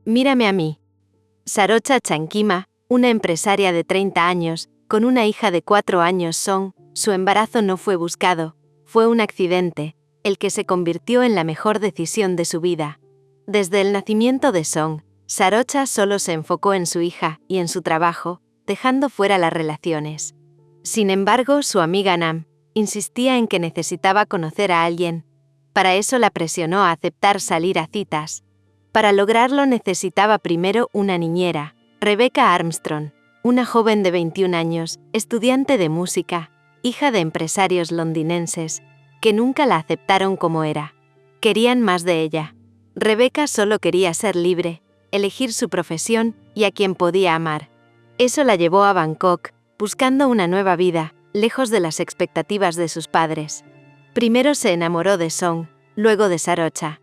Mírame a mí. Sarocha Chankima, una empresaria de 30 años, con una hija de 4 años Song, su embarazo no fue buscado, fue un accidente, el que se convirtió en la mejor decisión de su vida. Desde el nacimiento de Song, Sarocha solo se enfocó en su hija y en su trabajo, dejando fuera las relaciones. Sin embargo, su amiga Nam insistía en que necesitaba conocer a alguien. Para eso la presionó a aceptar salir a citas. Para lograrlo necesitaba primero una niñera, Rebecca Armstrong, una joven de 21 años, estudiante de música, hija de empresarios londinenses, que nunca la aceptaron como era. Querían más de ella. Rebecca solo quería ser libre, elegir su profesión y a quien podía amar. Eso la llevó a Bangkok, buscando una nueva vida, lejos de las expectativas de sus padres. Primero se enamoró de Song, luego de Sarocha.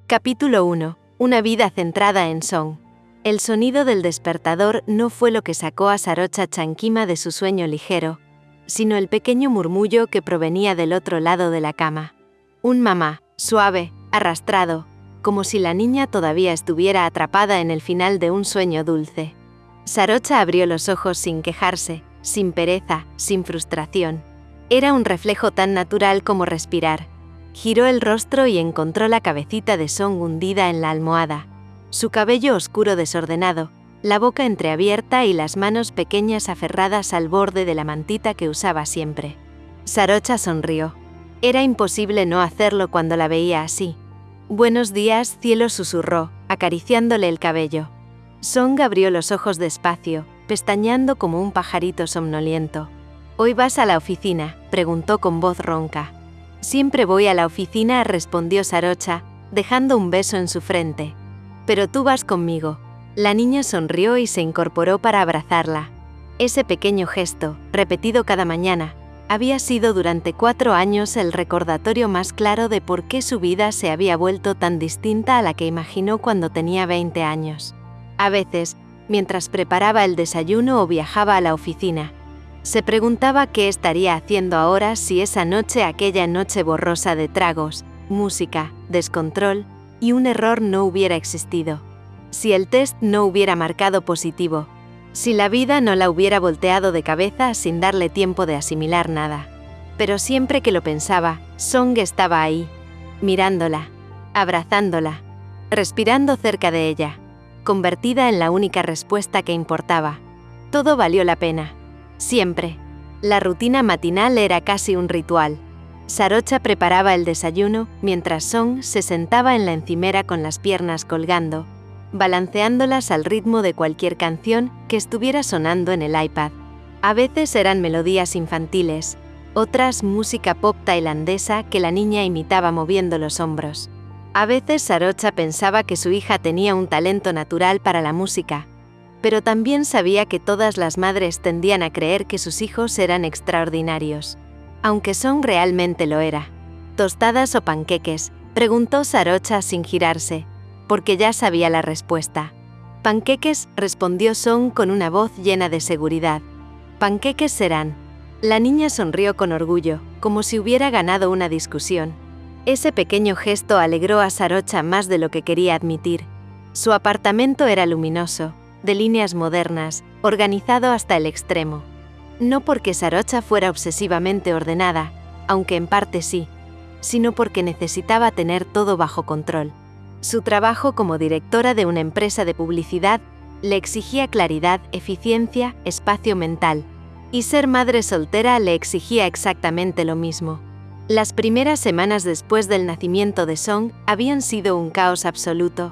Capítulo 1. Una vida centrada en Song. El sonido del despertador no fue lo que sacó a Sarocha Chankima de su sueño ligero, sino el pequeño murmullo que provenía del otro lado de la cama. Un mamá, suave, arrastrado, como si la niña todavía estuviera atrapada en el final de un sueño dulce. Sarocha abrió los ojos sin quejarse, sin pereza, sin frustración. Era un reflejo tan natural como respirar. Giró el rostro y encontró la cabecita de Song hundida en la almohada. Su cabello oscuro desordenado, la boca entreabierta y las manos pequeñas aferradas al borde de la mantita que usaba siempre. Sarocha sonrió. Era imposible no hacerlo cuando la veía así. «Buenos días, cielo», susurró, acariciándole el cabello. Song abrió los ojos despacio, pestañeando como un pajarito somnoliento. «¿Hoy vas a la oficina?», preguntó con voz ronca. «Siempre voy a la oficina», respondió Sarocha, dejando un beso en su frente. «Pero tú vas conmigo». La niña sonrió y se incorporó para abrazarla. Ese pequeño gesto, repetido cada mañana, había sido durante 4 años el recordatorio más claro de por qué su vida se había vuelto tan distinta a la que imaginó cuando tenía 20 años. A veces, mientras preparaba el desayuno o viajaba a la oficina, se preguntaba qué estaría haciendo ahora si esa noche, aquella noche borrosa de tragos, música, descontrol y un error no hubiera existido. Si el test no hubiera marcado positivo. Si la vida no la hubiera volteado de cabeza sin darle tiempo de asimilar nada. Pero siempre que lo pensaba, Song estaba ahí, mirándola, abrazándola, respirando cerca de ella, convertida en la única respuesta que importaba. Todo valió la pena. Siempre. La rutina matinal era casi un ritual. Sarocha preparaba el desayuno, mientras Song se sentaba en la encimera con las piernas colgando, balanceándolas al ritmo de cualquier canción que estuviera sonando en el iPad. A veces eran melodías infantiles, otras música pop tailandesa que la niña imitaba moviendo los hombros. A veces Sarocha pensaba que su hija tenía un talento natural para la música, pero también sabía que todas las madres tendían a creer que sus hijos eran extraordinarios. Aunque Song realmente lo era. ¿Tostadas o panqueques?, preguntó Sarocha sin girarse, porque ya sabía la respuesta. «Panqueques», respondió Song con una voz llena de seguridad. «Panqueques serán». La niña sonrió con orgullo, como si hubiera ganado una discusión. Ese pequeño gesto alegró a Sarocha más de lo que quería admitir. Su apartamento era luminoso, de líneas modernas, organizado hasta el extremo. No porque Sarocha fuera obsesivamente ordenada, aunque en parte sí, sino porque necesitaba tener todo bajo control. Su trabajo como directora de una empresa de publicidad le exigía claridad, eficiencia, espacio mental, y ser madre soltera le exigía exactamente lo mismo. Las primeras semanas después del nacimiento de Song habían sido un caos absoluto.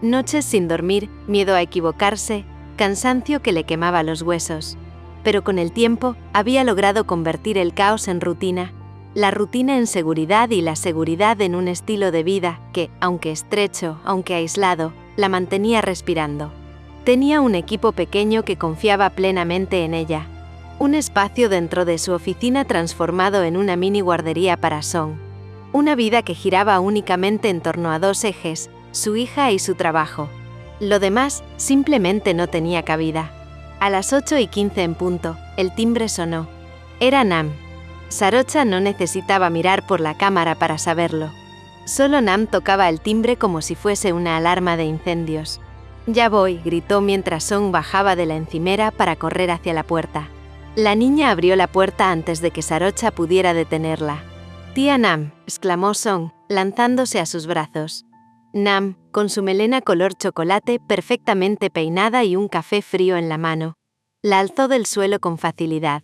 Noches sin dormir, miedo a equivocarse, cansancio que le quemaba los huesos. Pero con el tiempo, había logrado convertir el caos en rutina, la rutina en seguridad y la seguridad en un estilo de vida que, aunque estrecho, aunque aislado, la mantenía respirando. Tenía un equipo pequeño que confiaba plenamente en ella. Un espacio dentro de su oficina transformado en una mini guardería para Song. Una vida que giraba únicamente en torno a 2 ejes, su hija y su trabajo. Lo demás simplemente no tenía cabida. A las 8:15 en punto, el timbre sonó. Era Nam. Sarocha no necesitaba mirar por la cámara para saberlo. Solo Nam tocaba el timbre como si fuese una alarma de incendios. «Ya voy», gritó mientras Song bajaba de la encimera para correr hacia la puerta. La niña abrió la puerta antes de que Sarocha pudiera detenerla. «Tía Nam», exclamó Song, lanzándose a sus brazos. Nam, con su melena color chocolate perfectamente peinada y un café frío en la mano, la alzó del suelo con facilidad.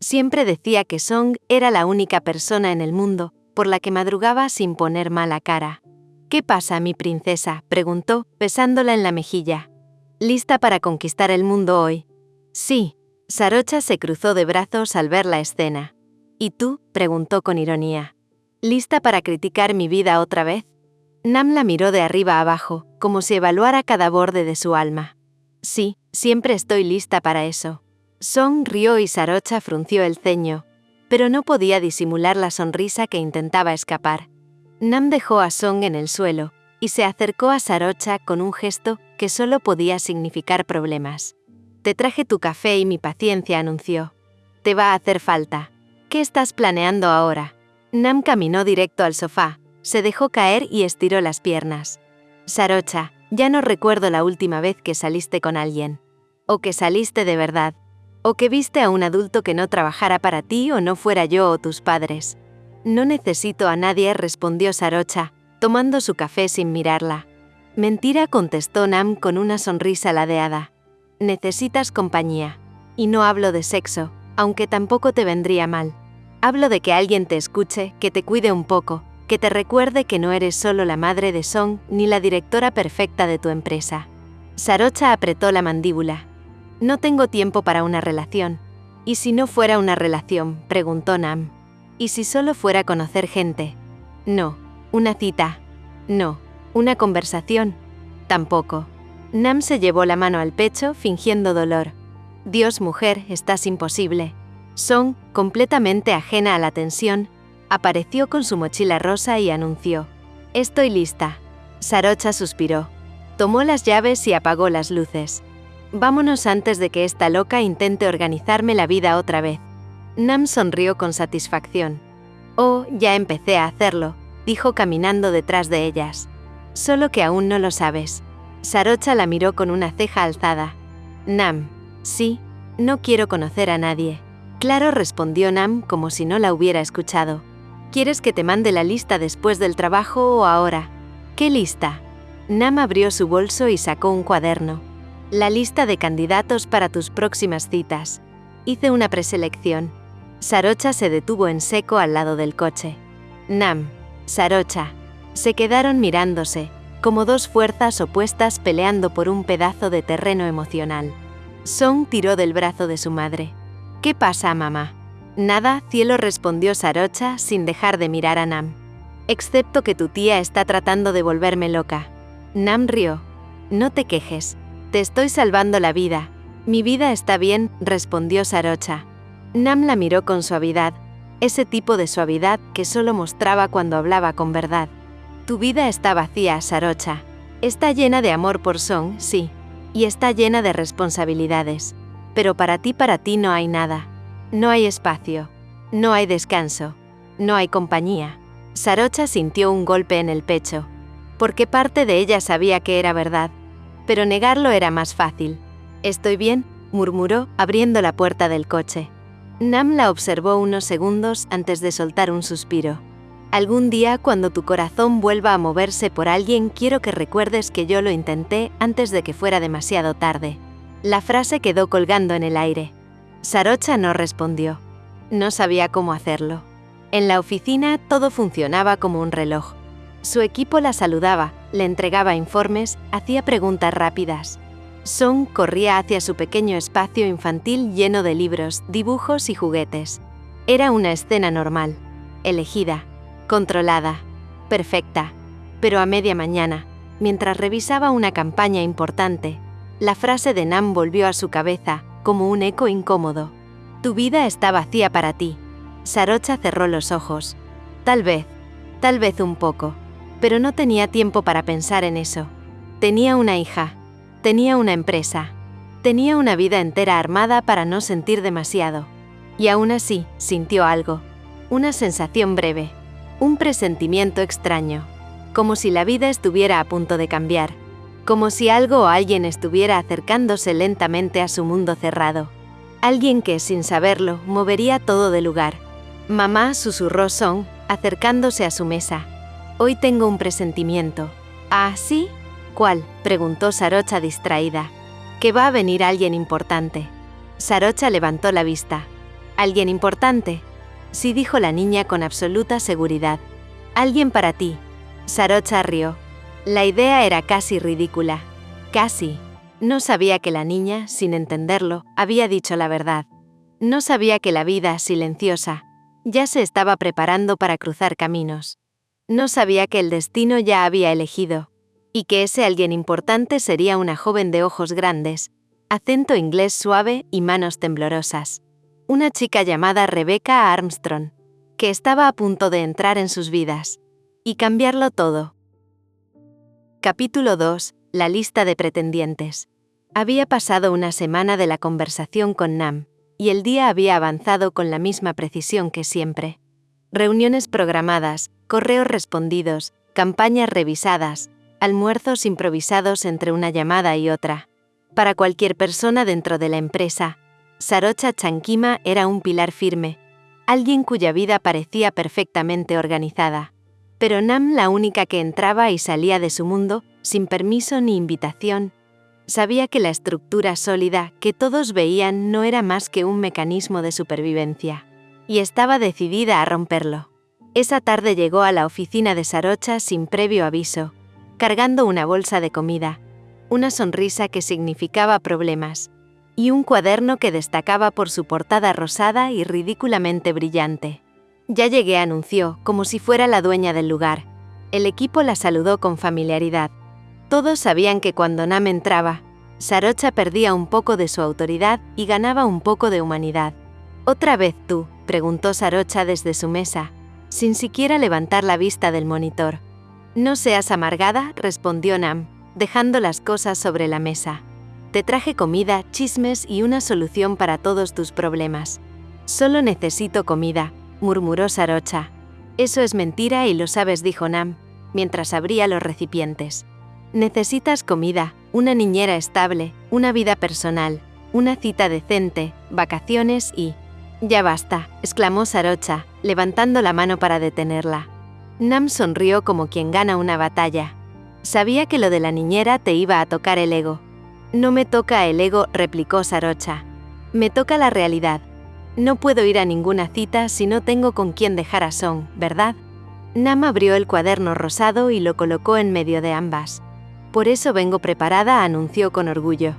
Siempre decía que Song era la única persona en el mundo por la que madrugaba sin poner mala cara. «¿Qué pasa, mi princesa?», preguntó, besándola en la mejilla. «¿Lista para conquistar el mundo hoy?» «Sí». Sarocha se cruzó de brazos al ver la escena. «¿Y tú?», preguntó con ironía. «¿Lista para criticar mi vida otra vez?» Nam la miró de arriba abajo, como si evaluara cada borde de su alma. «Sí, siempre estoy lista para eso». Song rió y Sarocha frunció el ceño, pero no podía disimular la sonrisa que intentaba escapar. Nam dejó a Song en el suelo y se acercó a Sarocha con un gesto que solo podía significar problemas. «Te traje tu café y mi paciencia», anunció. «Te va a hacer falta. ¿Qué estás planeando ahora?» Nam caminó directo al sofá, se dejó caer y estiró las piernas. «Sarocha, ya no recuerdo la última vez que saliste con alguien. O que saliste de verdad. O que viste a un adulto que no trabajara para ti o no fuera yo o tus padres». «No necesito a nadie», respondió Sarocha, tomando su café sin mirarla. «Mentira», contestó Nam con una sonrisa ladeada. «Necesitas compañía. Y no hablo de sexo, aunque tampoco te vendría mal. Hablo de que alguien te escuche, que te cuide un poco, que te recuerde que no eres solo la madre de Song ni la directora perfecta de tu empresa». Sarocha apretó la mandíbula. «No tengo tiempo para una relación». «¿Y si no fuera una relación?», preguntó Nam. «¿Y si solo fuera conocer gente?» «No». «¿Una cita?» «No». «¿Una conversación?» «Tampoco». Nam se llevó la mano al pecho, fingiendo dolor. «Dios, mujer, estás imposible». Song, completamente ajena a la tensión, apareció con su mochila rosa y anunció: «Estoy lista». Sarocha suspiró. Tomó las llaves y apagó las luces. «Vámonos antes de que esta loca intente organizarme la vida otra vez». Nam sonrió con satisfacción. «Oh, ya empecé a hacerlo», dijo caminando detrás de ellas. «Solo que aún no lo sabes». Sarocha la miró con una ceja alzada. «Nam». «Sí, no quiero conocer a nadie». «Claro», respondió Nam como si no la hubiera escuchado. «¿Quieres que te mande la lista después del trabajo o ahora?» «¿Qué lista?» Nam abrió su bolso y sacó un cuaderno. «La lista de candidatos para tus próximas citas. Hice una preselección». Sarocha se detuvo en seco al lado del coche. Nam. Sarocha. Se quedaron mirándose, como dos fuerzas opuestas peleando por un pedazo de terreno emocional. Song tiró del brazo de su madre. «¿Qué pasa, mamá?» «Nada, cielo», respondió Sarocha sin dejar de mirar a Nam. «Excepto que tu tía está tratando de volverme loca». Nam rió. «No te quejes. Te estoy salvando la vida». «Mi vida está bien», respondió Sarocha. Nam la miró con suavidad, ese tipo de suavidad que solo mostraba cuando hablaba con verdad. «Tu vida está vacía, Sarocha. Está llena de amor por Song, sí. Y está llena de responsabilidades. Pero para ti no hay nada. No hay espacio. No hay descanso. No hay compañía». Sarocha sintió un golpe en el pecho. Porque parte de ella sabía que era verdad. Pero negarlo era más fácil. «¿Estoy bien?», murmuró, abriendo la puerta del coche. Nam la observó unos segundos antes de soltar un suspiro. «Algún día, cuando tu corazón vuelva a moverse por alguien, quiero que recuerdes que yo lo intenté antes de que fuera demasiado tarde». La frase quedó colgando en el aire. Sarocha no respondió. No sabía cómo hacerlo. En la oficina todo funcionaba como un reloj. Su equipo la saludaba, le entregaba informes, hacía preguntas rápidas. Song corría hacia su pequeño espacio infantil lleno de libros, dibujos y juguetes. Era una escena normal, elegida, controlada, perfecta. Pero a media mañana, mientras revisaba una campaña importante, la frase de Nam volvió a su cabeza, como un eco incómodo. «Tu vida está vacía para ti». Sarocha cerró los ojos. Tal vez un poco. Pero no tenía tiempo para pensar en eso. Tenía una hija. Tenía una empresa. Tenía una vida entera armada para no sentir demasiado. Y aún así, sintió algo. Una sensación breve. Un presentimiento extraño. como si la vida estuviera a punto de cambiar, como si algo o alguien estuviera acercándose lentamente a su mundo cerrado. Alguien que, sin saberlo, movería todo de lugar. «Mamá», susurró Song, acercándose a su mesa. «Hoy tengo un presentimiento». «¿Ah, sí? ¿Cuál?», preguntó Sarocha distraída. «Que va a venir alguien importante». Sarocha levantó la vista. «¿Alguien importante?». «Sí», dijo la niña con absoluta seguridad. «Alguien para ti». Sarocha rió. La idea era casi ridícula. Casi. No sabía que la niña, sin entenderlo, había dicho la verdad. No sabía que la vida, silenciosa, ya se estaba preparando para cruzar caminos. No sabía que el destino ya había elegido, y que ese alguien importante sería una joven de ojos grandes, acento inglés suave y manos temblorosas. Una chica llamada Rebecca Armstrong, que estaba a punto de entrar en sus vidas y cambiarlo todo. Capítulo 2. La lista de pretendientes. Había pasado una semana de la conversación con Nam, y el día había avanzado con la misma precisión que siempre. Reuniones programadas, correos respondidos, campañas revisadas, almuerzos improvisados entre una llamada y otra. Para cualquier persona dentro de la empresa, Sarocha Chankima era un pilar firme, alguien cuya vida parecía perfectamente organizada. Pero Nam, la única que entraba y salía de su mundo, sin permiso ni invitación, sabía que la estructura sólida que todos veían no era más que un mecanismo de supervivencia, y estaba decidida a romperlo. Esa tarde llegó a la oficina de Sarocha sin previo aviso, cargando una bolsa de comida, una sonrisa que significaba problemas, y un cuaderno que destacaba por su portada rosada y ridículamente brillante. «Ya llegué», anunció, como si fuera la dueña del lugar. El equipo la saludó con familiaridad. Todos sabían que cuando Nam entraba, Sarocha perdía un poco de su autoridad y ganaba un poco de humanidad. «¿Otra vez tú?», preguntó Sarocha desde su mesa, sin siquiera levantar la vista del monitor. «No seas amargada», respondió Nam, dejando las cosas sobre la mesa. «Te traje comida, chismes y una solución para todos tus problemas». «Solo necesito comida», murmuró Sarocha. «Eso es mentira y lo sabes», dijo Nam, mientras abría los recipientes. «Necesitas comida, una niñera estable, una vida personal, una cita decente, vacaciones y...». «Ya basta», exclamó Sarocha, levantando la mano para detenerla. Nam sonrió como quien gana una batalla. «Sabía que lo de la niñera te iba a tocar el ego». «No me toca el ego», replicó Sarocha. «Me toca la realidad. No puedo ir a ninguna cita si no tengo con quién dejar a Song, ¿verdad?». Nam abrió el cuaderno rosado y lo colocó en medio de ambas. «Por eso vengo preparada», anunció con orgullo.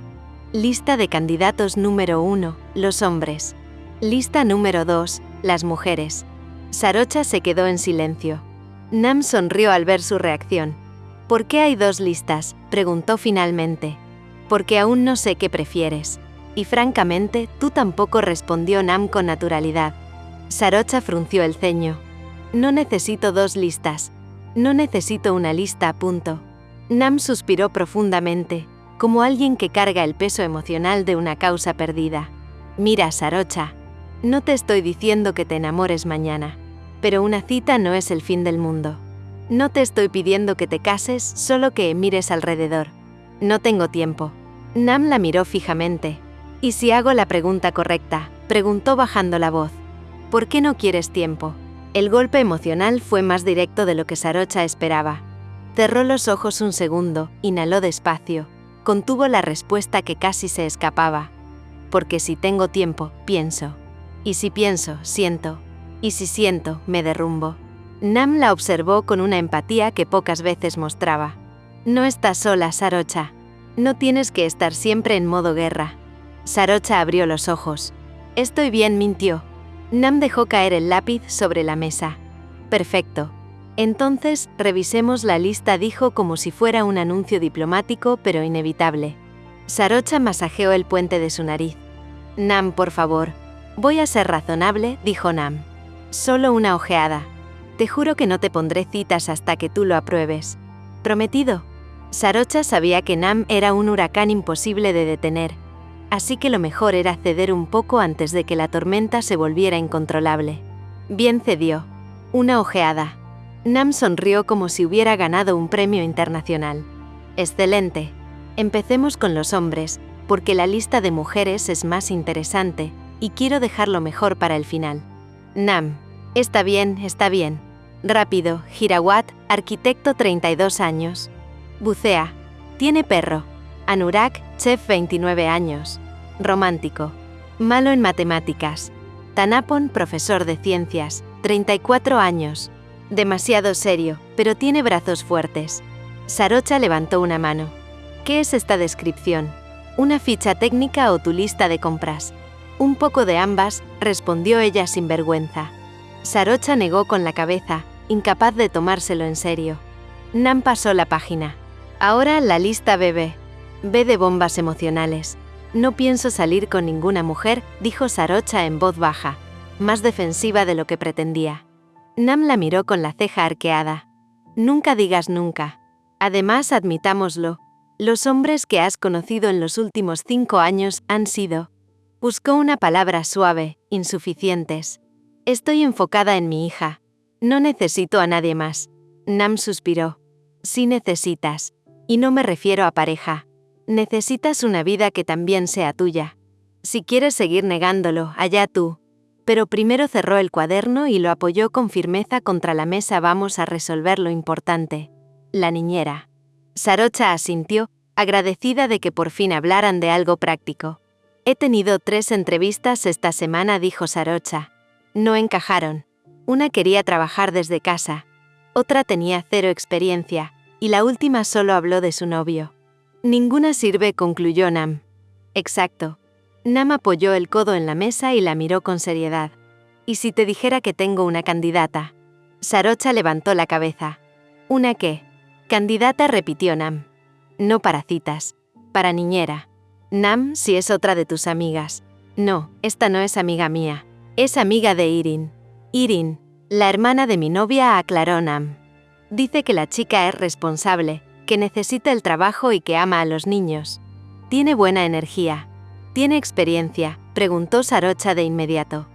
Lista de candidatos número 1, los hombres. Lista número 2, las mujeres. Sarocha se quedó en silencio. Nam sonrió al ver su reacción. «¿Por qué hay 2 listas?», preguntó finalmente. «Porque aún no sé qué prefieres. Y francamente, tú tampoco», respondió Nam con naturalidad. Sarocha frunció el ceño. «No necesito 2 listas. No necesito una lista, punto». Nam suspiró profundamente, como alguien que carga el peso emocional de una causa perdida. «Mira, Sarocha, no te estoy diciendo que te enamores mañana, pero una cita no es el fin del mundo. No te estoy pidiendo que te cases, solo que mires alrededor. No tengo tiempo». Nam la miró fijamente. «¿Y si hago la pregunta correcta?», preguntó bajando la voz. «¿Por qué no quieres tiempo?». El golpe emocional fue más directo de lo que Sarocha esperaba. Cerró los ojos un segundo, inhaló despacio, contuvo la respuesta que casi se escapaba. «Porque si tengo tiempo, pienso. Y si pienso, siento. Y si siento, me derrumbo». Nam la observó con una empatía que pocas veces mostraba. «No estás sola, Sarocha. No tienes que estar siempre en modo guerra». Sarocha abrió los ojos. «Estoy bien», mintió. Nam dejó caer el lápiz sobre la mesa. «Perfecto. Entonces, revisemos la lista», dijo como si fuera un anuncio diplomático pero inevitable. Sarocha masajeó el puente de su nariz. «Nam, por favor». «Voy a ser razonable», dijo Nam. «Solo una ojeada. Te juro que no te pondré citas hasta que tú lo apruebes. ¿Prometido?». Sarocha sabía que Nam era un huracán imposible de detener, así que lo mejor era ceder un poco antes de que la tormenta se volviera incontrolable. Bien, cedió. «Una ojeada». Nam sonrió como si hubiera ganado un premio internacional. Excelente. Empecemos con los hombres, porque la lista de mujeres es más interesante, y quiero dejarlo mejor para el final. Nam. Está bien, está bien. Rápido, Hirawat, arquitecto 32 años. Bucea. Tiene perro. Anurag, chef 29 años. Romántico. Malo en matemáticas. Tanapon, profesor de ciencias, 34 años. Demasiado serio, pero tiene brazos fuertes. Sarocha levantó una mano. ¿Qué es esta descripción? ¿Una ficha técnica o tu lista de compras? Un poco de ambas, respondió ella sin vergüenza. Sarocha negó con la cabeza, incapaz de tomárselo en serio. Nam pasó la página. Ahora la lista B de bombas emocionales. No pienso salir con ninguna mujer, dijo Sarocha en voz baja, más defensiva de lo que pretendía. Nam la miró con la ceja arqueada. Nunca digas nunca. Además, admitámoslo, los hombres que has conocido en los últimos 5 años han sido... Buscó una palabra suave, insuficientes. Estoy enfocada en mi hija. No necesito a nadie más. Nam suspiró. Sí necesitas. Y no me refiero a pareja. Necesitas una vida que también sea tuya. Si quieres seguir negándolo, allá tú. Pero primero cerró el cuaderno y lo apoyó con firmeza contra la mesa. Vamos a resolver lo importante. La niñera. Sarocha asintió, agradecida de que por fin hablaran de algo práctico. He tenido 3 entrevistas esta semana, dijo Sarocha. No encajaron. Una quería trabajar desde casa. Otra tenía 0 experiencia, y la última solo habló de su novio. Ninguna sirve, concluyó Nam. Exacto. Nam apoyó el codo en la mesa y la miró con seriedad. ¿Y si te dijera que tengo una candidata? Sarocha levantó la cabeza. ¿Una qué? Candidata, repitió Nam. No para citas. Para niñera. Nam, si es otra de tus amigas. No, esta no es amiga mía. Es amiga de Irin. Irin, la hermana de mi novia, aclaró Nam. Dice que la chica es responsable, que necesita el trabajo y que ama a los niños. Tiene buena energía. ¿Tiene experiencia?, preguntó Sarocha de inmediato.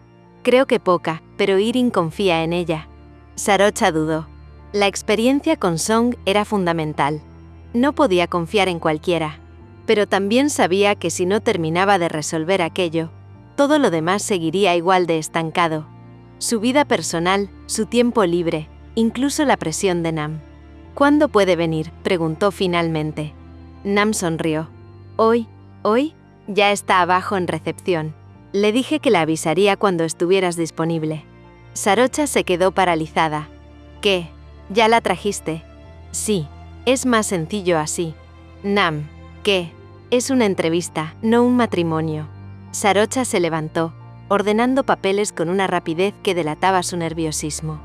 Creo que poca, pero Irin confía en ella. Sarocha dudó. La experiencia con Song era fundamental. No podía confiar en cualquiera. Pero también sabía que si no terminaba de resolver aquello, todo lo demás seguiría igual de estancado. Su vida personal, su tiempo libre, incluso la presión de Nam. ¿Cuándo puede venir?, preguntó finalmente. Nam sonrió. ¿Hoy? Ya está abajo en recepción. Le dije que la avisaría cuando estuvieras disponible. Sarocha se quedó paralizada. ¿Qué? ¿Ya la trajiste? Sí. Es más sencillo así. Nam. ¿Qué? Es una entrevista, no un matrimonio. Sarocha se levantó, ordenando papeles con una rapidez que delataba su nerviosismo.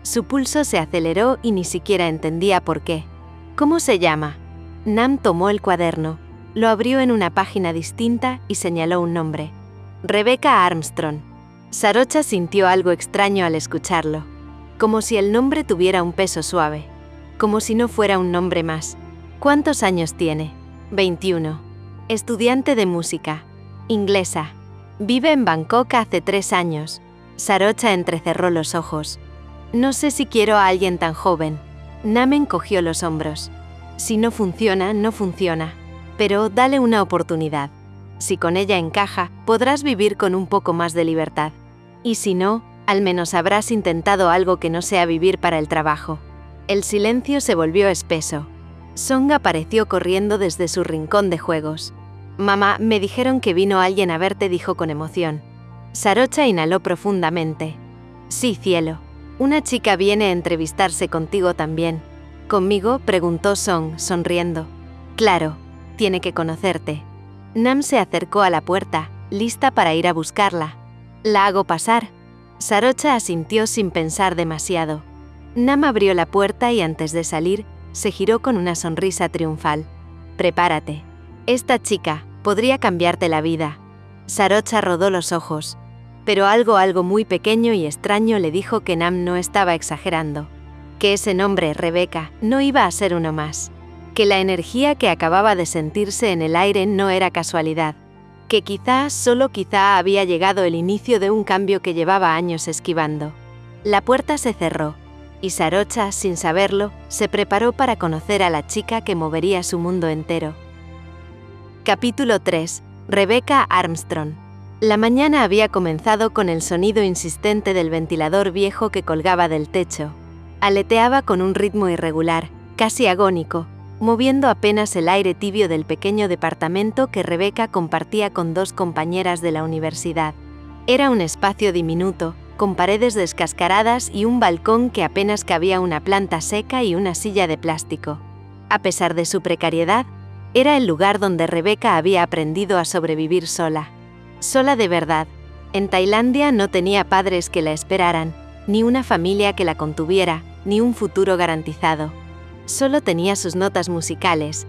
Su pulso se aceleró y ni siquiera entendía por qué. ¿Cómo se llama? Nam tomó el cuaderno, lo abrió en una página distinta y señaló un nombre. Rebecca Armstrong. Sarocha sintió algo extraño al escucharlo. Como si el nombre tuviera un peso suave. Como si no fuera un nombre más. ¿Cuántos años tiene? 21. Estudiante de música. Inglesa. Vive en Bangkok hace 3 años. Sarocha entrecerró los ojos. No sé si quiero a alguien tan joven. Nam encogió los hombros. Si no funciona, no funciona. Pero dale una oportunidad. Si con ella encaja, podrás vivir con un poco más de libertad. Y si no, al menos habrás intentado algo que no sea vivir para el trabajo. El silencio se volvió espeso. Song apareció corriendo desde su rincón de juegos. Mamá, me dijeron que vino alguien a verte, dijo con emoción. Sarocha inhaló profundamente. Sí, cielo. Una chica viene a entrevistarse contigo también. ¿Conmigo?, preguntó Song, sonriendo. Claro, tiene que conocerte. Nam se acercó a la puerta, lista para ir a buscarla. ¿La hago pasar? Sarocha asintió sin pensar demasiado. Nam abrió la puerta y antes de salir, se giró con una sonrisa triunfal. Prepárate. Esta chica podría cambiarte la vida. Sarocha rodó los ojos. Pero algo muy pequeño y extraño le dijo que Nam no estaba exagerando. Que ese nombre, Rebecca, no iba a ser uno más. Que la energía que acababa de sentirse en el aire no era casualidad. Que quizá, solo quizá, había llegado el inicio de un cambio que llevaba años esquivando. La puerta se cerró. y Sarocha, sin saberlo, se preparó para conocer a la chica que movería su mundo entero. Capítulo 3. Rebecca Armstrong. La mañana había comenzado con el sonido insistente del ventilador viejo que colgaba del techo. Aleteaba con un ritmo irregular, casi agónico, moviendo apenas el aire tibio del pequeño departamento que Rebecca compartía con 2 compañeras de la universidad. Era un espacio diminuto, con paredes descascaradas y un balcón que apenas cabía una planta seca y una silla de plástico. A pesar de su precariedad, era el lugar donde Rebecca había aprendido a sobrevivir sola. Sola de verdad. En Tailandia no tenía padres que la esperaran, ni una familia que la contuviera, ni un futuro garantizado. Solo tenía sus notas musicales,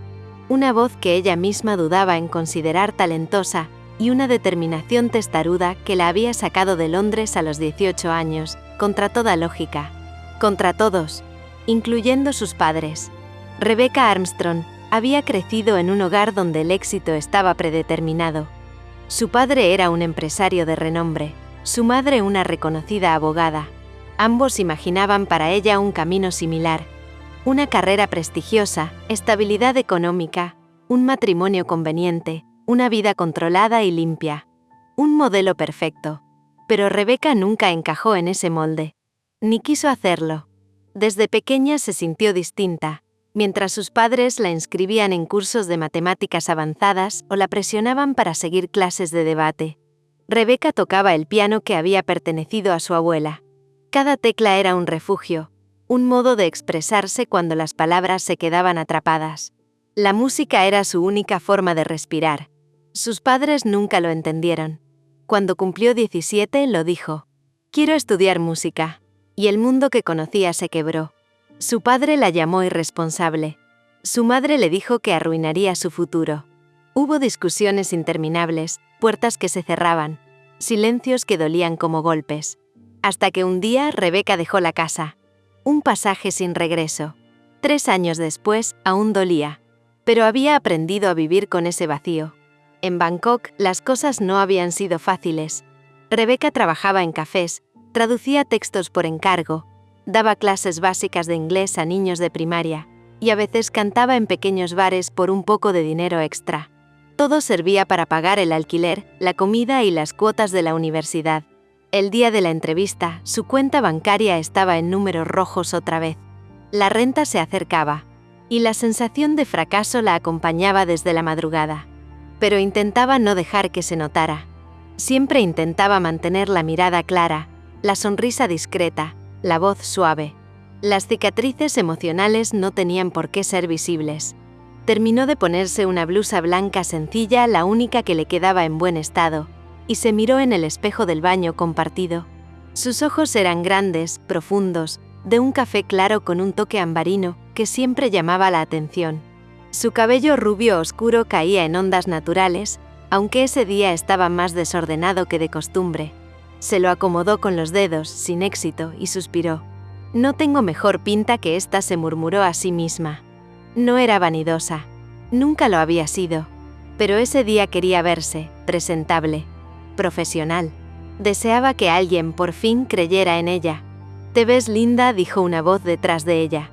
una voz que ella misma dudaba en considerar talentosa y una determinación testaruda que la había sacado de Londres a los 18 años, contra toda lógica. Contra todos, incluyendo sus padres. Rebecca Armstrong había crecido en un hogar donde el éxito estaba predeterminado. Su padre era un empresario de renombre, su madre una reconocida abogada. Ambos imaginaban para ella un camino similar. Una carrera prestigiosa, estabilidad económica, un matrimonio conveniente, una vida controlada y limpia. Un modelo perfecto. Pero Rebecca nunca encajó en ese molde. Ni quiso hacerlo. Desde pequeña se sintió distinta, mientras sus padres la inscribían en cursos de matemáticas avanzadas o la presionaban para seguir clases de debate. Rebecca tocaba el piano que había pertenecido a su abuela. Cada tecla era un refugio, un modo de expresarse cuando las palabras se quedaban atrapadas. La música era su única forma de respirar. Sus padres nunca lo entendieron. Cuando cumplió 17 lo dijo: «Quiero estudiar música». Y el mundo que conocía se quebró. Su padre la llamó irresponsable. Su madre le dijo que arruinaría su futuro. Hubo discusiones interminables, puertas que se cerraban, silencios que dolían como golpes. Hasta que un día Rebecca dejó la casa. Un pasaje sin regreso. 3 años después, aún dolía. Pero había aprendido a vivir con ese vacío. En Bangkok, las cosas no habían sido fáciles. Rebecca trabajaba en cafés, traducía textos por encargo, daba clases básicas de inglés a niños de primaria, y a veces cantaba en pequeños bares por un poco de dinero extra. Todo servía para pagar el alquiler, la comida y las cuotas de la universidad. El día de la entrevista, su cuenta bancaria estaba en números rojos otra vez. La renta se acercaba, y la sensación de fracaso la acompañaba desde la madrugada. Pero intentaba no dejar que se notara. Siempre intentaba mantener la mirada clara, la sonrisa discreta, la voz suave. Las cicatrices emocionales no tenían por qué ser visibles. Terminó de ponerse una blusa blanca sencilla, la única que le quedaba en buen estado, y se miró en el espejo del baño compartido. Sus ojos eran grandes, profundos, de un café claro con un toque ambarino que siempre llamaba la atención. Su cabello rubio oscuro caía en ondas naturales, aunque ese día estaba más desordenado que de costumbre. Se lo acomodó con los dedos, sin éxito, y suspiró. «No tengo mejor pinta que esta», se murmuró a sí misma. No era vanidosa. Nunca lo había sido. Pero ese día quería verse, presentable, profesional. Deseaba que alguien por fin creyera en ella. «Te ves linda», dijo una voz detrás de ella.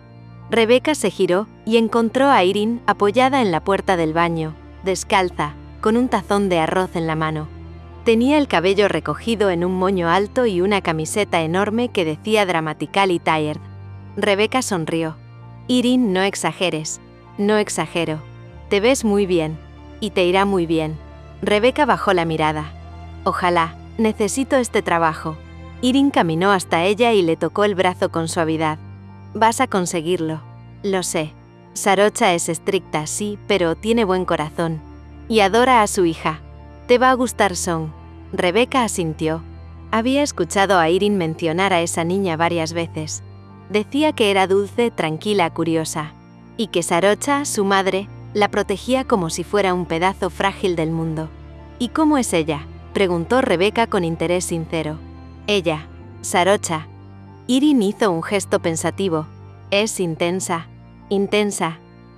Rebecca se giró y encontró a Irene apoyada en la puerta del baño, descalza, con un tazón de arroz en la mano. Tenía el cabello recogido en un moño alto y una camiseta enorme que decía Dramatically Tired. Rebecca sonrió. «Irene, no exageres». «No exagero. Te ves muy bien. Y te irá muy bien». Rebecca bajó la mirada. «Ojalá. Necesito este trabajo». Irene caminó hasta ella y le tocó el brazo con suavidad. «Vas a conseguirlo. Lo sé. Sarocha es estricta, sí, pero tiene buen corazón. Y adora a su hija. Te va a gustar Song». Rebecca asintió. Había escuchado a Irene mencionar a esa niña varias veces. Decía que era dulce, tranquila, curiosa. Y que Sarocha, su madre, la protegía como si fuera un pedazo frágil del mundo. «¿Y cómo es ella?», preguntó Rebecca con interés sincero. «Ella, Sarocha». Irene hizo un gesto pensativo. «Es intensa. Intensa.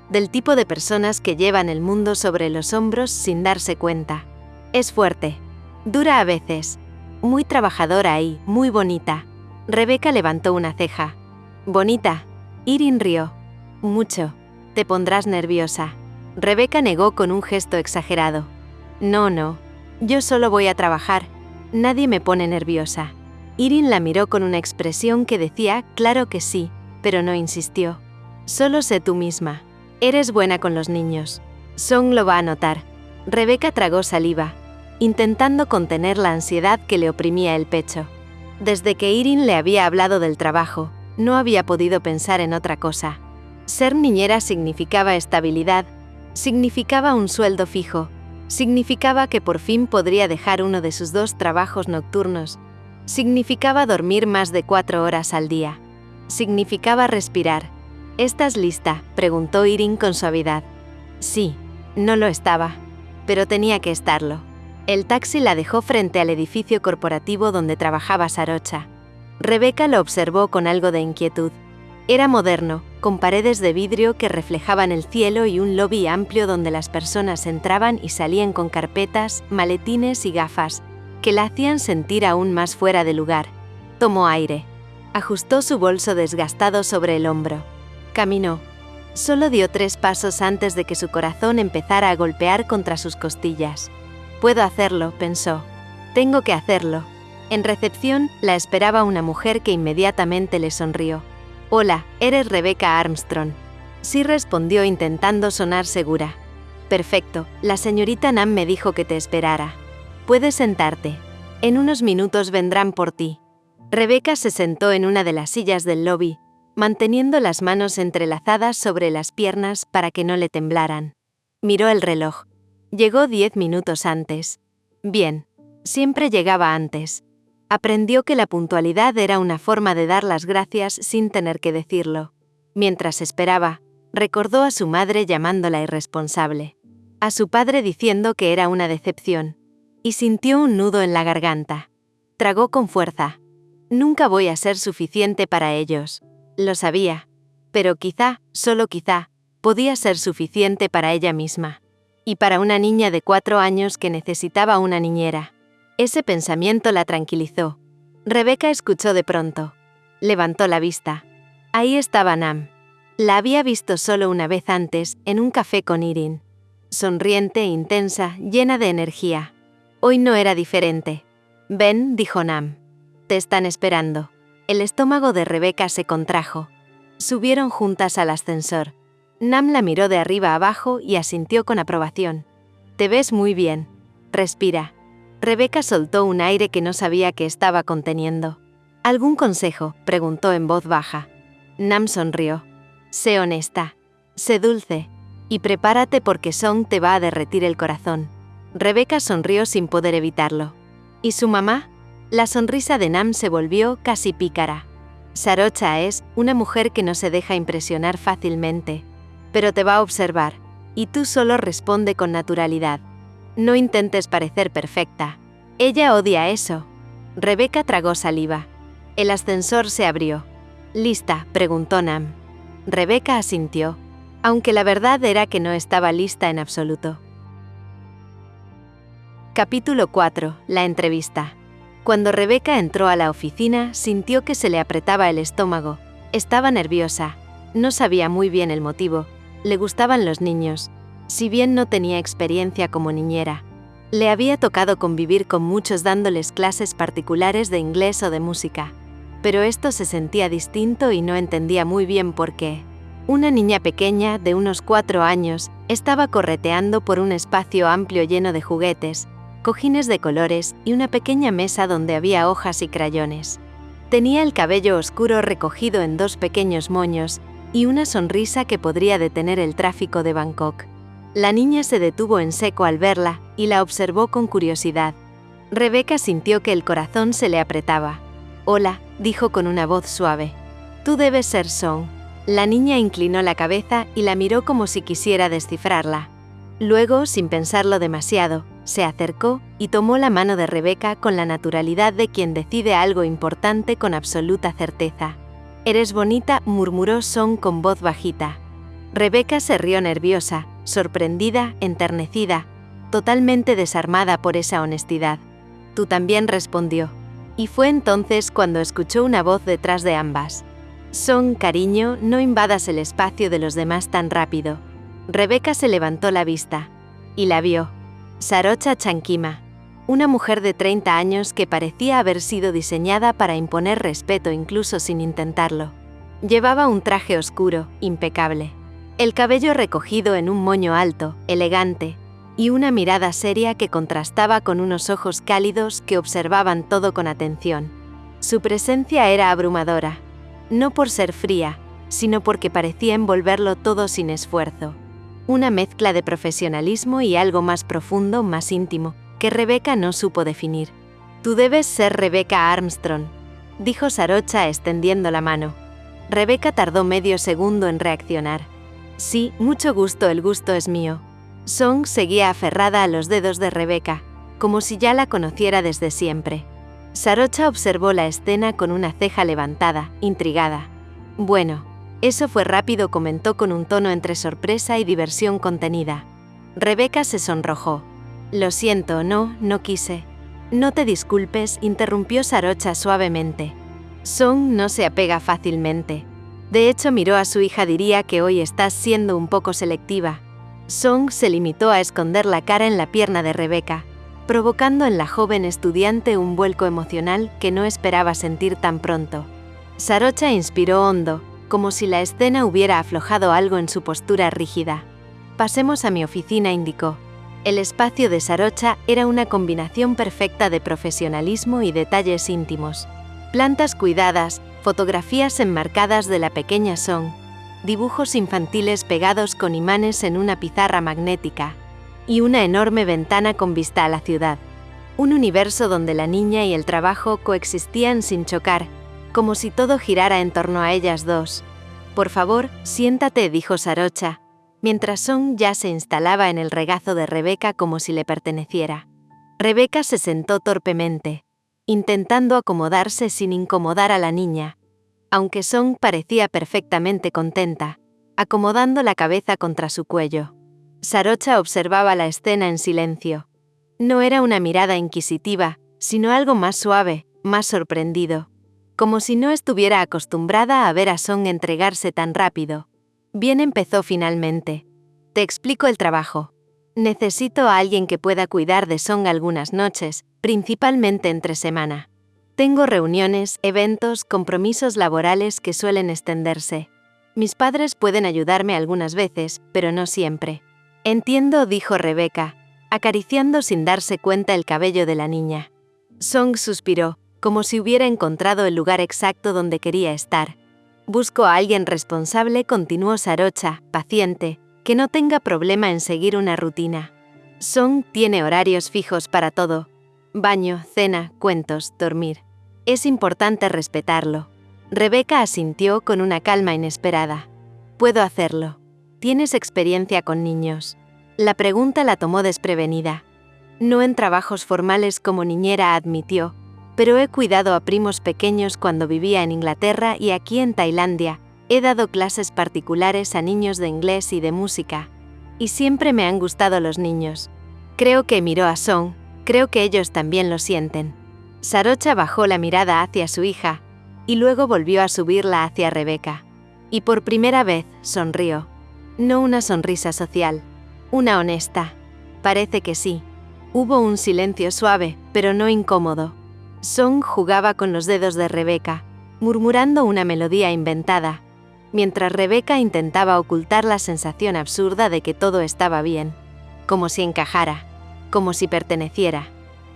Del tipo de personas que llevan el mundo sobre los hombros sin darse cuenta. Es fuerte. Dura a veces. Muy trabajadora y muy bonita». Rebecca levantó una ceja. Bonita. Irene rió. Mucho. Te pondrás nerviosa. Rebeca negó con un gesto exagerado. No. Yo solo voy a trabajar. Nadie me pone nerviosa. Irene la miró con una expresión que decía claro que sí, pero no insistió. Solo sé tú misma. Eres buena con los niños. Song lo va a notar. Rebeca tragó saliva, intentando contener la ansiedad que le oprimía el pecho. Desde que Irene le había hablado del trabajo, no había podido pensar en otra cosa. Ser niñera significaba estabilidad, significaba un sueldo fijo, significaba que por fin podría dejar uno de sus 2 trabajos nocturnos, significaba dormir más de 4 horas al día, significaba respirar. ¿Estás lista?, preguntó Irene con suavidad. Sí, no lo estaba, pero tenía que estarlo. El taxi la dejó frente al edificio corporativo donde trabajaba Sarocha. Rebeca lo observó con algo de inquietud. Era moderno, con paredes de vidrio que reflejaban el cielo y un lobby amplio donde las personas entraban y salían con carpetas, maletines y gafas, que la hacían sentir aún más fuera de lugar. Tomó aire. Ajustó su bolso desgastado sobre el hombro. Caminó. Solo dio 3 pasos antes de que su corazón empezara a golpear contra sus costillas. Puedo hacerlo, pensó. Tengo que hacerlo. En recepción, la esperaba una mujer que inmediatamente le sonrió. Hola, ¿eres Rebecca Armstrong? Sí, respondió intentando sonar segura. Perfecto, la señorita Nam me dijo que te esperara. Puedes sentarte. En unos minutos vendrán por ti. Rebecca se sentó en una de las sillas del lobby, manteniendo las manos entrelazadas sobre las piernas para que no le temblaran. Miró el reloj. Llegó 10 minutos antes. Bien, siempre llegaba antes. Aprendió que la puntualidad era una forma de dar las gracias sin tener que decirlo. Mientras esperaba, recordó a su madre llamándola irresponsable, a su padre diciendo que era una decepción, y sintió un nudo en la garganta. Tragó con fuerza. Nunca voy a ser suficiente para ellos. Lo sabía, pero quizá, solo quizá, podía ser suficiente para ella misma. Y para una niña de 4 años que necesitaba una niñera. Ese pensamiento la tranquilizó. Rebeca escuchó de pronto. Levantó la vista. Ahí estaba Nam. La había visto solo una vez antes, en un café con Irene. Sonriente, intensa, llena de energía. Hoy no era diferente. Ven, dijo Nam. Te están esperando. El estómago de Rebeca se contrajo. Subieron juntas al ascensor. Nam la miró de arriba abajo y asintió con aprobación. Te ves muy bien. Respira. Rebeca soltó un aire que no sabía que estaba conteniendo. ¿Algún consejo?, preguntó en voz baja. Nam sonrió. Sé honesta. Sé dulce. Y prepárate porque Song te va a derretir el corazón. Rebeca sonrió sin poder evitarlo. ¿Y su mamá? La sonrisa de Nam se volvió casi pícara. Sarocha es una mujer que no se deja impresionar fácilmente. Pero te va a observar, y tú solo responde con naturalidad. No intentes parecer perfecta. Ella odia eso. Rebeca tragó saliva. El ascensor se abrió. ¿Lista?, preguntó Nam. Rebeca asintió, aunque la verdad era que no estaba lista en absoluto. Capítulo 4. La entrevista. Cuando Rebeca entró a la oficina, sintió que se le apretaba el estómago. Estaba nerviosa. No sabía muy bien el motivo. Le gustaban los niños. Si bien no tenía experiencia como niñera, le había tocado convivir con muchos dándoles clases particulares de inglés o de música. Pero esto se sentía distinto y no entendía muy bien por qué. Una niña pequeña, de unos 4 años, estaba correteando por un espacio amplio lleno de juguetes, cojines de colores y una pequeña mesa donde había hojas y crayones. Tenía el cabello oscuro recogido en 2 pequeños moños y una sonrisa que podría detener el tráfico de Bangkok. La niña se detuvo en seco al verla y la observó con curiosidad. Rebeca sintió que el corazón se le apretaba. «Hola», dijo con una voz suave. «Tú debes ser Song». La niña inclinó la cabeza y la miró como si quisiera descifrarla. Luego, sin pensarlo demasiado, se acercó y tomó la mano de Rebeca con la naturalidad de quien decide algo importante con absoluta certeza. «Eres bonita», murmuró Song con voz bajita. Rebeca se rió nerviosa, sorprendida, enternecida, totalmente desarmada por esa honestidad. «Tú también», respondió. Y fue entonces cuando escuchó una voz detrás de ambas. Son, cariño, no invadas el espacio de los demás tan rápido. Rebeca se levantó la vista. Y la vio. Sarocha Chankima. Una mujer de 30 años que parecía haber sido diseñada para imponer respeto incluso sin intentarlo. Llevaba un traje oscuro, impecable. El cabello recogido en un moño alto, elegante, y una mirada seria que contrastaba con unos ojos cálidos que observaban todo con atención. Su presencia era abrumadora, no por ser fría, sino porque parecía envolverlo todo sin esfuerzo. Una mezcla de profesionalismo y algo más profundo, más íntimo, que Rebeca no supo definir. «Tú debes ser Rebecca Armstrong», dijo Sarocha extendiendo la mano. Rebeca tardó medio segundo en reaccionar. «Sí, mucho gusto, el gusto es mío». Song seguía aferrada a los dedos de Rebeca, como si ya la conociera desde siempre. Sarocha observó la escena con una ceja levantada, intrigada. «Bueno, eso fue rápido», comentó con un tono entre sorpresa y diversión contenida. Rebeca se sonrojó. «Lo siento, no quise». «No te disculpes», interrumpió Sarocha suavemente. Song no se apega fácilmente. De hecho, miró a su hija. «Diría que hoy estás siendo un poco selectiva». Song se limitó a esconder la cara en la pierna de Rebeca, provocando en la joven estudiante un vuelco emocional que no esperaba sentir tan pronto. Sarocha inspiró hondo, como si la escena hubiera aflojado algo en su postura rígida. «Pasemos a mi oficina», indicó. El espacio de Sarocha era una combinación perfecta de profesionalismo y detalles íntimos. Plantas cuidadas, fotografías enmarcadas de la pequeña Song, dibujos infantiles pegados con imanes en una pizarra magnética, y una enorme ventana con vista a la ciudad. Un universo donde la niña y el trabajo coexistían sin chocar, como si todo girara en torno a ellas dos. «Por favor, siéntate», dijo Sarocha, mientras Song ya se instalaba en el regazo de Rebeca como si le perteneciera. Rebeca se sentó torpemente, intentando acomodarse sin incomodar a la niña, aunque Song parecía perfectamente contenta, acomodando la cabeza contra su cuello. Sarocha observaba la escena en silencio. No era una mirada inquisitiva, sino algo más suave, más sorprendido, como si no estuviera acostumbrada a ver a Song entregarse tan rápido. «Bien», empezó finalmente. «Te explico el trabajo. Necesito a alguien que pueda cuidar de Song algunas noches, principalmente entre semana. Tengo reuniones, eventos, compromisos laborales que suelen extenderse. Mis padres pueden ayudarme algunas veces, pero no siempre». «Entiendo», dijo Rebeca, acariciando sin darse cuenta el cabello de la niña. Song suspiró, como si hubiera encontrado el lugar exacto donde quería estar. «Busco a alguien responsable», continuó Sarocha, paciente, «que no tenga problema en seguir una rutina. Song tiene horarios fijos para todo: baño, cena, cuentos, dormir. Es importante respetarlo». Rebeca asintió con una calma inesperada. «Puedo hacerlo. ¿Tienes experiencia con niños?». La pregunta la tomó desprevenida. «No en trabajos formales como niñera», admitió, «pero he cuidado a primos pequeños cuando vivía en Inglaterra y aquí en Tailandia. He dado clases particulares a niños de inglés y de música. Y siempre me han gustado los niños». Creo que miró a Song. «Creo que ellos también lo sienten». Sarocha bajó la mirada hacia su hija, y luego volvió a subirla hacia Rebeca. Y por primera vez sonrió. No una sonrisa social, una honesta. «Parece que sí». Hubo un silencio suave, pero no incómodo. Song jugaba con los dedos de Rebeca, murmurando una melodía inventada, mientras Rebeca intentaba ocultar la sensación absurda de que todo estaba bien. Como si encajara, como si perteneciera.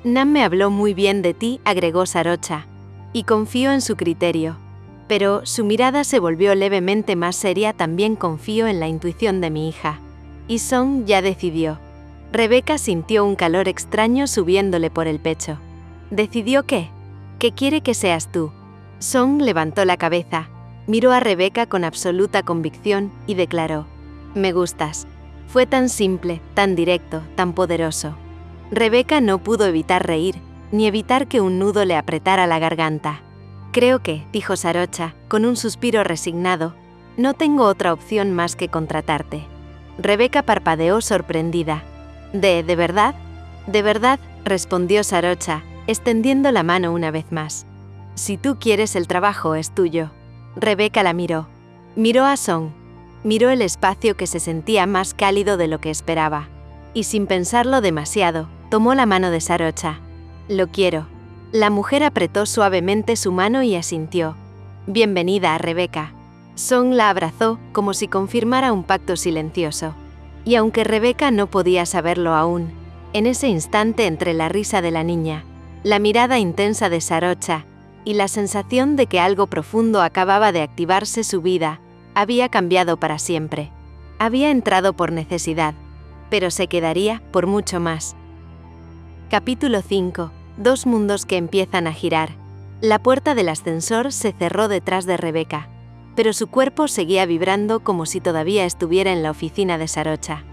«Nam me habló muy bien de ti», agregó Sarocha, «y confío en su criterio». Pero su mirada se volvió levemente más seria. «También confío en la intuición de mi hija». Y Song ya decidió. Rebeca sintió un calor extraño subiéndole por el pecho. «¿Decidió qué?». «Que quiere que seas tú». Song levantó la cabeza, miró a Rebeca con absoluta convicción y declaró: «Me gustas». Fue tan simple, tan directo, tan poderoso. Rebeca no pudo evitar reír, ni evitar que un nudo le apretara la garganta. «Creo que», dijo Sarocha, con un suspiro resignado, «no tengo otra opción más que contratarte». Rebeca parpadeó sorprendida. ¿De verdad?» «De verdad», respondió Sarocha, extendiendo la mano una vez más. «Si tú quieres, el trabajo es tuyo». Rebeca la miró. Miró a Song. Miró el espacio que se sentía más cálido de lo que esperaba. Y sin pensarlo demasiado, tomó la mano de Sarocha. Lo quiero. La mujer apretó suavemente su mano y asintió. Bienvenida, Rebeca. Song la abrazó como si confirmara un pacto silencioso. Y aunque Rebeca no podía saberlo aún, en ese instante entre la risa de la niña, la mirada intensa de Sarocha y la sensación de que algo profundo acababa de activarse, su vida había cambiado para siempre. Había entrado por necesidad, pero se quedaría por mucho más. Capítulo 5. Dos mundos que empiezan a girar. La puerta del ascensor se cerró detrás de Rebeca, pero su cuerpo seguía vibrando como si todavía estuviera en la oficina de Sarocha.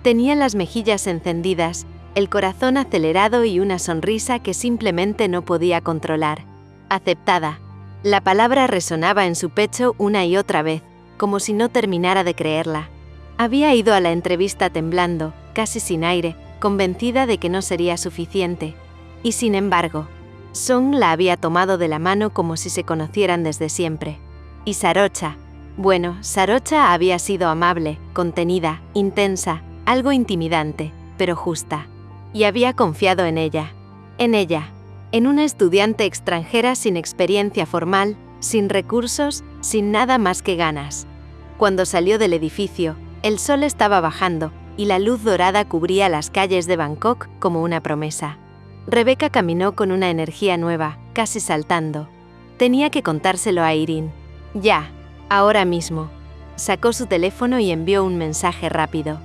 Tenía las mejillas encendidas, el corazón acelerado y una sonrisa que simplemente no podía controlar. Aceptada. La palabra resonaba en su pecho una y otra vez, como si no terminara de creerla. Había ido a la entrevista temblando, casi sin aire, convencida de que no sería suficiente. Y sin embargo, Song la había tomado de la mano como si se conocieran desde siempre. Y Sarocha. Bueno, Sarocha había sido amable, contenida, intensa, algo intimidante, pero justa. Y había confiado en ella. En una estudiante extranjera sin experiencia formal, sin recursos, sin nada más que ganas. Cuando salió del edificio, el sol estaba bajando, y la luz dorada cubría las calles de Bangkok como una promesa. Rebeca caminó con una energía nueva, casi saltando. Tenía que contárselo a Irene. Ya, ahora mismo. Sacó su teléfono y envió un mensaje rápido.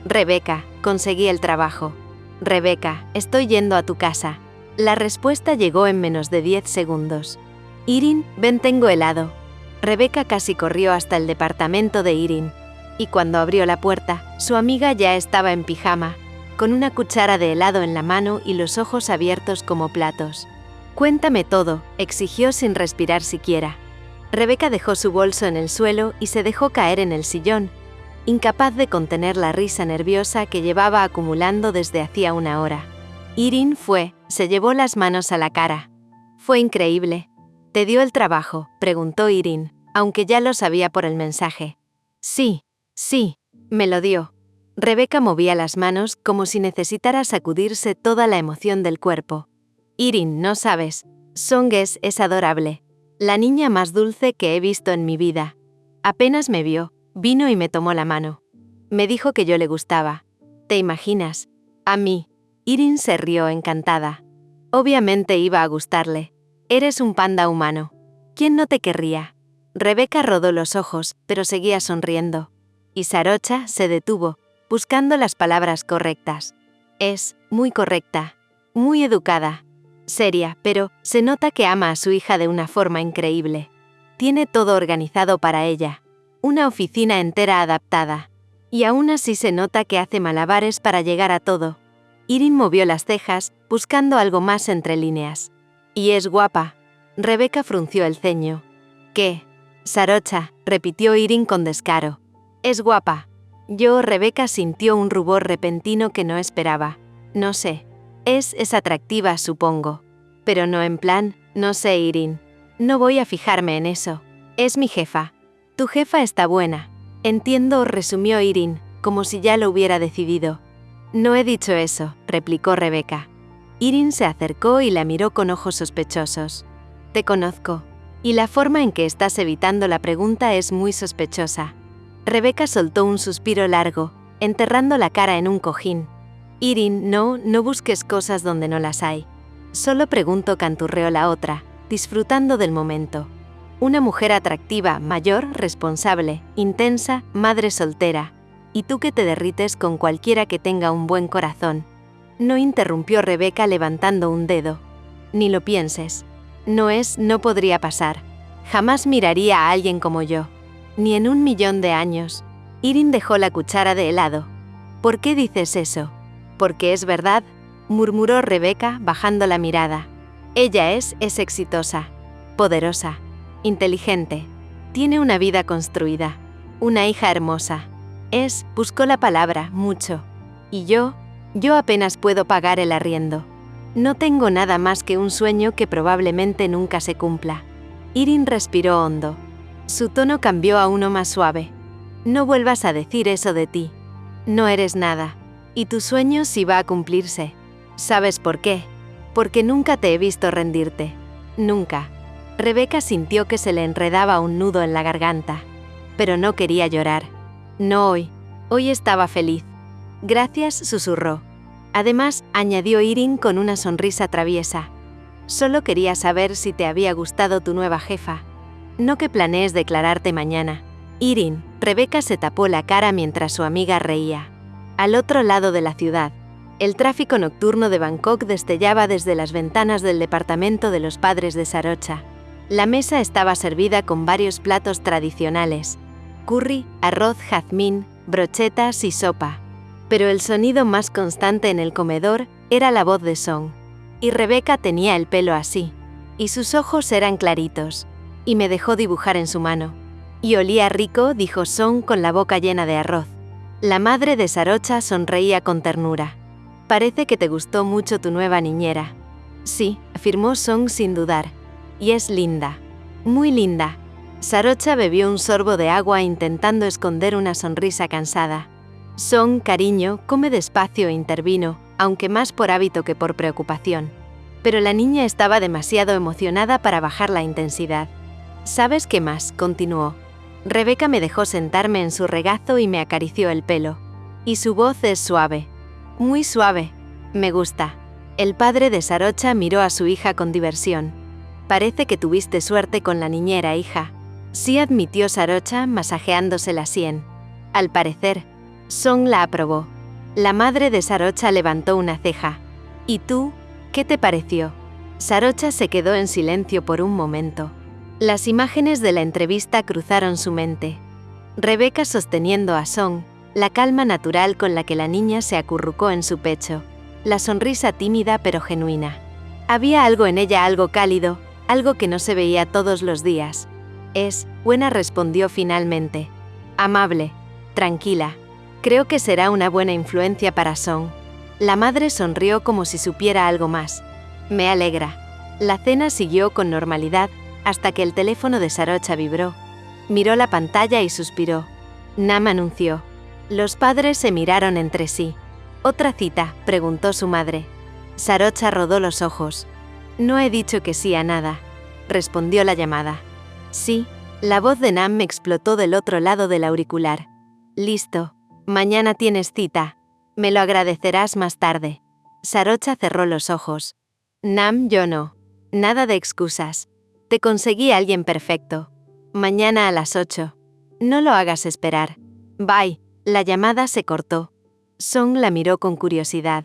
Rebeca, conseguí el trabajo. Rebeca, estoy yendo a tu casa. La respuesta llegó en menos de 10 segundos. Irene, ven, tengo helado. Rebeca casi corrió hasta el departamento de Irene. Y cuando abrió la puerta, su amiga ya estaba en pijama, con una cuchara de helado en la mano y los ojos abiertos como platos. Cuéntame todo, exigió sin respirar siquiera. Rebeca dejó su bolso en el suelo y se dejó caer en el sillón, incapaz de contener la risa nerviosa que llevaba acumulando desde hacía una hora. Irene se llevó las manos a la cara. Fue increíble. ¿Te dio el trabajo?, preguntó Irene, aunque ya lo sabía por el mensaje. Sí, me lo dio. Rebeca movía las manos como si necesitara sacudirse toda la emoción del cuerpo. Irene, no sabes, Song es adorable. La niña más dulce que he visto en mi vida. Apenas me vio, vino y me tomó la mano. Me dijo que yo le gustaba. ¿Te imaginas? A mí. Irene se rió encantada. Obviamente iba a gustarle. Eres un panda humano. ¿Quién no te querría? Rebeca rodó los ojos, pero seguía sonriendo. Y Sarocha se detuvo, buscando las palabras correctas. Es muy correcta, muy educada, seria, pero se nota que ama a su hija de una forma increíble. Tiene todo organizado para ella, una oficina entera adaptada. Y aún así se nota que hace malabares para llegar a todo. Irene movió las cejas, buscando algo más entre líneas. Y es guapa. Rebeca frunció el ceño. ¿Qué? Sarocha, repitió Irene con descaro. Es guapa. Rebeca sintió un rubor repentino que no esperaba. No sé. Es atractiva, supongo. Pero no en plan, no sé, Irene. No voy a fijarme en eso. Es mi jefa. Tu jefa está buena. Entiendo, resumió Irene, como si ya lo hubiera decidido. No he dicho eso, replicó Rebeca. Irene se acercó y la miró con ojos sospechosos. Te conozco. Y la forma en que estás evitando la pregunta es muy sospechosa. Rebeca soltó un suspiro largo, enterrando la cara en un cojín. Irene, no busques cosas donde no las hay. Solo pregunto, canturreó la otra, disfrutando del momento. Una mujer atractiva, mayor, responsable, intensa, madre soltera. Y tú que te derrites con cualquiera que tenga un buen corazón. No, interrumpió Rebeca levantando un dedo. Ni lo pienses. No podría pasar. Jamás miraría a alguien como yo. Ni en 1.000.000 de años. Irene dejó la cuchara de helado. ¿Por qué dices eso? Porque es verdad, murmuró Rebeca bajando la mirada. Ella es exitosa, poderosa, inteligente. Tiene una vida construida. Una hija hermosa. Buscó la palabra, mucho. Y yo apenas puedo pagar el arriendo. No tengo nada más que un sueño que probablemente nunca se cumpla. Irene respiró hondo. Su tono cambió a uno más suave. No vuelvas a decir eso de ti. No eres nada. Y tu sueño sí va a cumplirse. ¿Sabes por qué? Porque nunca te he visto rendirte. Nunca. Rebeca sintió que se le enredaba un nudo en la garganta. Pero no quería llorar. No hoy. Hoy estaba feliz. Gracias, susurró. Además, añadió Irene con una sonrisa traviesa. Solo quería saber si te había gustado tu nueva jefa. No que planees declararte mañana. Irene, Rebeca se tapó la cara mientras su amiga reía. Al otro lado de la ciudad, el tráfico nocturno de Bangkok destellaba desde las ventanas del departamento de los padres de Sarocha. La mesa estaba servida con varios platos tradicionales: curry, arroz jazmín, brochetas y sopa. Pero el sonido más constante en el comedor era la voz de Song. Y Rebeca tenía el pelo así. Y sus ojos eran claritos. Y me dejó dibujar en su mano. Y olía rico, dijo Song con la boca llena de arroz. La madre de Sarocha sonreía con ternura. Parece que te gustó mucho tu nueva niñera. Sí, afirmó Song sin dudar. Y es linda. Muy linda. Sarocha bebió un sorbo de agua intentando esconder una sonrisa cansada. Song, cariño, come despacio, intervino, aunque más por hábito que por preocupación. Pero la niña estaba demasiado emocionada para bajar la intensidad. ¿Sabes qué más?, continuó. Rebeca me dejó sentarme en su regazo y me acarició el pelo. Y su voz es suave. Muy suave. Me gusta. El padre de Sarocha miró a su hija con diversión. Parece que tuviste suerte con la niñera, hija. Sí, admitió Sarocha, masajeándose la sien. Al parecer. Song la aprobó. La madre de Sarocha levantó una ceja. ¿Y tú? ¿Qué te pareció? Sarocha se quedó en silencio por un momento. Las imágenes de la entrevista cruzaron su mente. Rebeca sosteniendo a Song, la calma natural con la que la niña se acurrucó en su pecho, la sonrisa tímida pero genuina. Había algo en ella, algo cálido, algo que no se veía todos los días. Es buena, respondió finalmente. Amable, tranquila. Creo que será una buena influencia para Song. La madre sonrió como si supiera algo más. Me alegra. La cena siguió con normalidad hasta que el teléfono de Sarocha vibró. Miró la pantalla y suspiró. Nam anunció. Los padres se miraron entre sí. ¿Otra cita?, preguntó su madre. Sarocha rodó los ojos. No he dicho que sí a nada, respondió la llamada. Sí, la voz de Nam explotó del otro lado del auricular. Listo. Mañana tienes cita. Me lo agradecerás más tarde. Sarocha cerró los ojos. Nam, yo no. Nada de excusas. Te conseguí a alguien perfecto. Mañana a las 8. No lo hagas esperar. Bye. La llamada se cortó. Song la miró con curiosidad.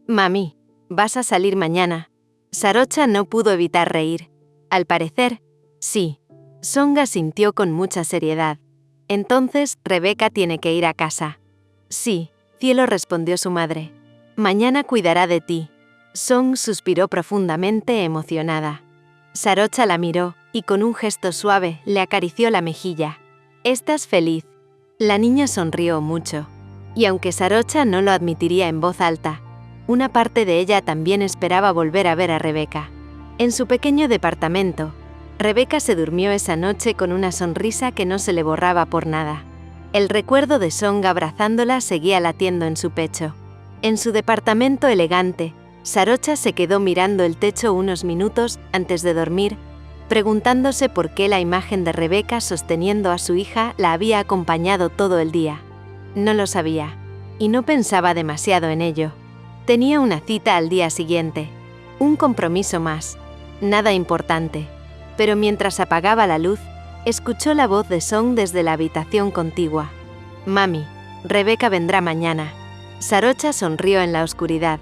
Mami, ¿vas a salir mañana? Sarocha no pudo evitar reír. Al parecer, sí. Song asintió con mucha seriedad. Entonces, Rebeca tiene que ir a casa. Sí, cielo, respondió su madre. Mañana cuidará de ti. Song suspiró profundamente, emocionada. Sarocha la miró, y con un gesto suave le acarició la mejilla. ¿Estás feliz? La niña sonrió mucho. Y aunque Sarocha no lo admitiría en voz alta, una parte de ella también esperaba volver a ver a Rebeca. En su pequeño departamento, Rebeca se durmió esa noche con una sonrisa que no se le borraba por nada. El recuerdo de Song abrazándola seguía latiendo en su pecho. En su departamento elegante, Sarocha se quedó mirando el techo unos minutos antes de dormir, preguntándose por qué la imagen de Rebeca sosteniendo a su hija la había acompañado todo el día. No lo sabía, y no pensaba demasiado en ello. Tenía una cita al día siguiente, un compromiso más, nada importante, pero mientras apagaba la luz, escuchó la voz de Song desde la habitación contigua. Mami, Rebeca vendrá mañana. Sarocha sonrió en la oscuridad.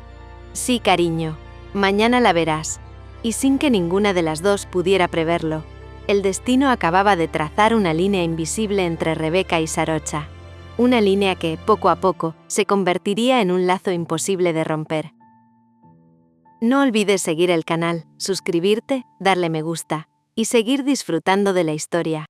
Sí, cariño, mañana la verás. Y sin que ninguna de las dos pudiera preverlo, el destino acababa de trazar una línea invisible entre Rebeca y Sarocha. Una línea que, poco a poco, se convertiría en un lazo imposible de romper. No olvides seguir el canal, suscribirte, darle me gusta y seguir disfrutando de la historia.